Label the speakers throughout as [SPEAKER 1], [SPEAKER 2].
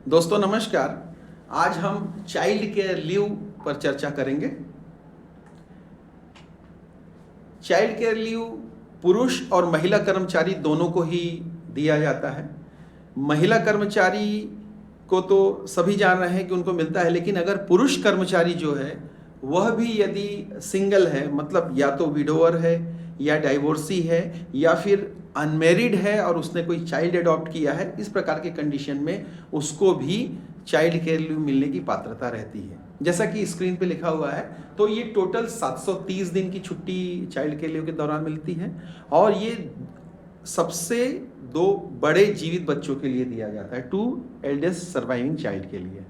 [SPEAKER 1] दोस्तों नमस्कार। आज हम चाइल्ड केयर लीव पर चर्चा करेंगे। चाइल्ड केयर लीव पुरुष और महिला कर्मचारी दोनों को ही दिया जाता है। महिला कर्मचारी को तो सभी जान रहे हैं कि उनको मिलता है, लेकिन अगर पुरुष कर्मचारी जो है वह भी यदि सिंगल है, मतलब या तो विडोवर है या डाइवोर्सी है या फिर अनमेरिड है और उसने कोई चाइल्ड अडॉप्ट किया है, इस प्रकार के कंडीशन में उसको भी चाइल्ड केयर लीव मिलने की पात्रता रहती है। जैसा कि स्क्रीन पे लिखा हुआ है, तो ये टोटल 730 दिन की छुट्टी चाइल्ड केयर लीव के दौरान मिलती है और ये सबसे दो बड़े जीवित बच्चों के लिए दिया जाता है, 2 एल्डेस्ट सर्वाइविंग चाइल्ड के लिए।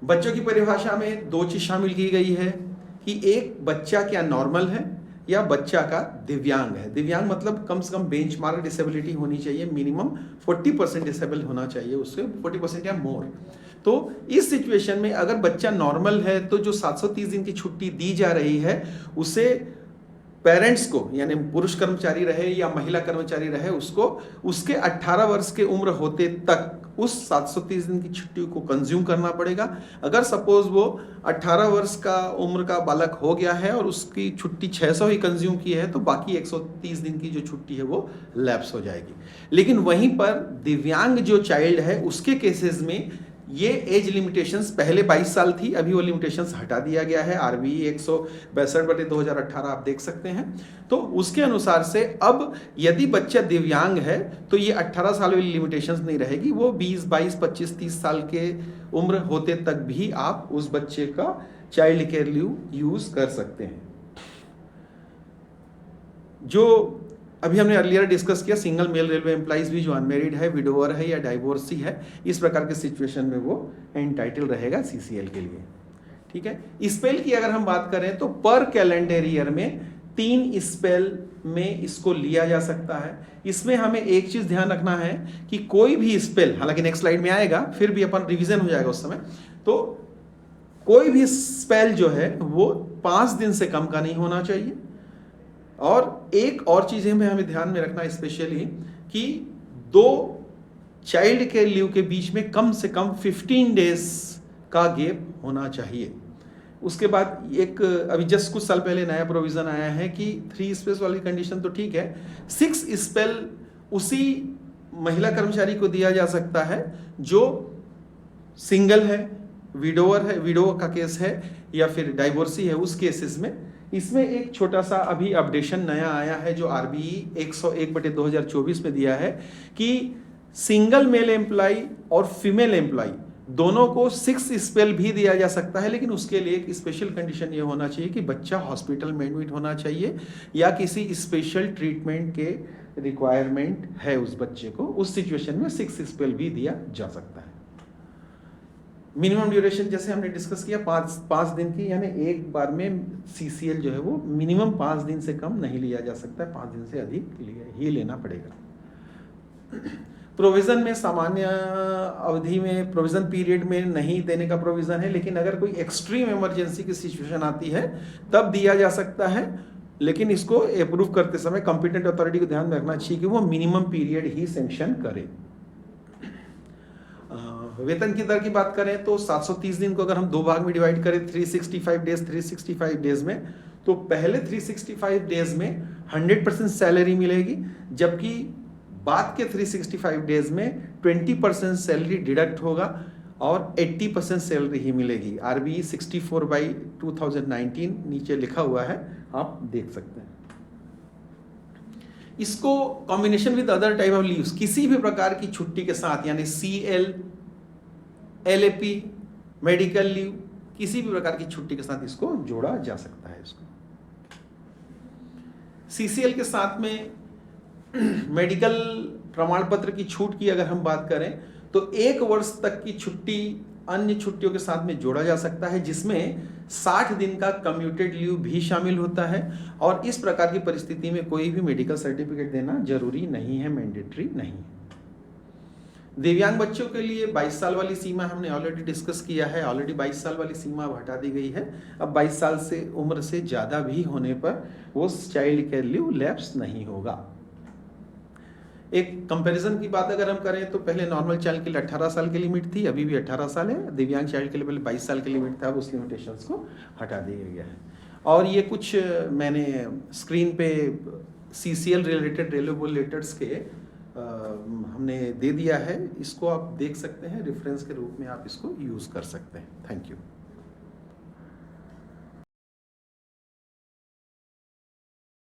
[SPEAKER 1] बच्चों की परिभाषा में दो चीज शामिल की गई है कि एक, बच्चा क्या नॉर्मल है या बच्चा का दिव्यांग है। दिव्यांग मतलब कम से कम बेंचमार्क डिसेबिलिटी होनी चाहिए, मिनिमम 40% डिसेबल होना चाहिए, उससे 40% या मोर। तो इस सिचुएशन में अगर बच्चा नॉर्मल है तो जो 730 दिन की छुट्टी दी जा रही है उसे पेरेंट्स को, यानी पुरुष कर्मचारी रहे या महिला कर्मचारी रहे, उसको उसके 18 वर्ष के उम्र होते तक उस 730 दिन की छुट्टी को कंज्यूम करना पड़ेगा। अगर सपोज वो 18 वर्ष का उम्र का बालक हो गया है और उसकी छुट्टी 600 ही कंज्यूम की है तो बाकी 130 दिन की जो छुट्टी है वो लैप्स हो जाएगी। लेकिन वहीं पर दिव्यांग जो चाइल्ड है उसके केसेस में ये एज लिमिटेशंस पहले 22 साल थी, अभी वो लिमिटेशंस हटा दिया गया है। RBE 162/2018 आप देख सकते हैं। तो उसके अनुसार से अब यदि बच्चा दिव्यांग है तो ये 18 साल वाली लिमिटेशंस नहीं रहेगी, वो 20, 22, 25, 30 साल के उम्र होते तक भी आप उस बच्चे का चाइल्ड केयर लीव यूज कर सकते हैं। जो अभी हमने अर्लियर डिस्कस किया, सिंगल मेल रेलवे एम्प्लॉइज भी जो अनमेरिड है, विडोवर है या डाइवोर्सी है, इस प्रकार के सिचुएशन में वो एंटाइटल रहेगा CCL के लिए। ठीक है। स्पेल की अगर हम बात करें तो पर कैलेंडर ईयर में 3 स्पेल में इसको लिया जा सकता है। इसमें हमें एक चीज ध्यान रखना है कि कोई भी स्पेल, हालांकि नेक्स्ट स्लाइड में आएगा, फिर भी अपन रिविजन हो जाएगा उस समय, तो कोई भी स्पेल जो है वो 5 दिन से कम का नहीं होना चाहिए। और एक और चीज हमें ध्यान में रखना स्पेशली कि 2 चाइल्ड केयर लीव के बीच में कम से कम 15 डेज का गैप होना चाहिए। उसके बाद एक अभी जस्ट कुछ साल पहले नया प्रोविजन आया है कि 3 स्पेल वाली कंडीशन तो ठीक है, 6 स्पेल उसी महिला कर्मचारी को दिया जा सकता है जो सिंगल है, विडोवर है, विडो का केस है या फिर डाइवोर्सी है, उस केसेस में। इसमें एक छोटा सा अभी अपडेशन नया आया है जो RBE 101/2024 में दिया है कि सिंगल मेल एम्प्लॉय और फीमेल एम्प्लॉय दोनों को 6 स्पेल भी दिया जा सकता है, लेकिन उसके लिए एक स्पेशल कंडीशन ये होना चाहिए कि बच्चा हॉस्पिटल में एडमिट होना चाहिए या किसी स्पेशल ट्रीटमेंट के रिक्वायरमेंट है उस बच्चे को। उस सिचुएशन में 6 स्पेल भी दिया जा सकता है। मिनिमम ड्यूरेशन जैसे हमने डिस्कस किया 5 दिन की, यानी एक बार में CCL जो है वो मिनिमम 5 दिन से कम नहीं लिया जा सकता है, 5 दिन से अधिक ही लेना पड़ेगा। प्रोविजन में सामान्य अवधि में, प्रोविजन पीरियड में नहीं देने का प्रोविजन है, लेकिन अगर कोई एक्सट्रीम इमरजेंसी की सिचुएशन आती है तब दिया जा सकता है, लेकिन इसको अप्रूव करते समय कॉम्पिटेंट अथॉरिटी को ध्यान में रखना चाहिए कि वो मिनिमम पीरियड ही सैंक्शन करे। वेतन की दर की बात करें तो 730 दिन को अगर हम 2 भाग में डिवाइड करें, 365 डेज में, तो पहले 365 डेज में 100% सैलरी मिलेगी, जबकि बाद के 365 डेज में 20% सैलरी डिडक्ट होगा और 80% सैलरी ही मिलेगी। RBE 64/2019 नीचे लिखा हुआ है, आप देख सकते हैं। इसको combination with other type of leaves, किसी भी प्रकार की छुट्टी के साथ, यानी CL, LAP, मेडिकल लीव, किसी भी प्रकार की छुट्टी के साथ इसको जोड़ा जा सकता है। इसको CCL के साथ में मेडिकल प्रमाण पत्र की छूट की अगर हम बात करें तो 1 वर्ष तक की छुट्टी अन्य छुट्टियों के साथ में जोड़ा जा सकता है, जिसमें 60 दिन का कम्यूटेड लीव भी शामिल होता है। और इस प्रकार की परिस्थिति में कोई भी मेडिकल सर्टिफिकेट देना जरूरी नहीं है, मैंडेटरी नहीं है। दिव्यांग बच्चों के लिए 22 साल वाली सीमा हमने ऑलरेडी डिस्कस किया है, ऑलरेडी 22 साल वाली सीमा अब हटा दी गई है। अब 22 साल से उम्र से ज़्यादा भी होने पर वो चाइल्ड केयर लीव लैप्स नहीं होगा। एक कंपैरिजन की बात अगर हम करें तो पहले नॉर्मल चाइल्ड के लिए 18 साल की लिमिट थी, अभी भी 18 साल है। दिव्यांग चाइल्ड के लिए पहले 22 साल की लिमिट था, अब उस लिमिटेशंस को हटा दिया गया है। और ये कुछ मैंने स्क्रीन पे CCL रिलेटेड रेगुलेटर्स के हमने दे दिया है, इसको आप देख सकते हैं, रेफरेंस के रूप में आप इसको यूज़ कर सकते हैं। Thank you.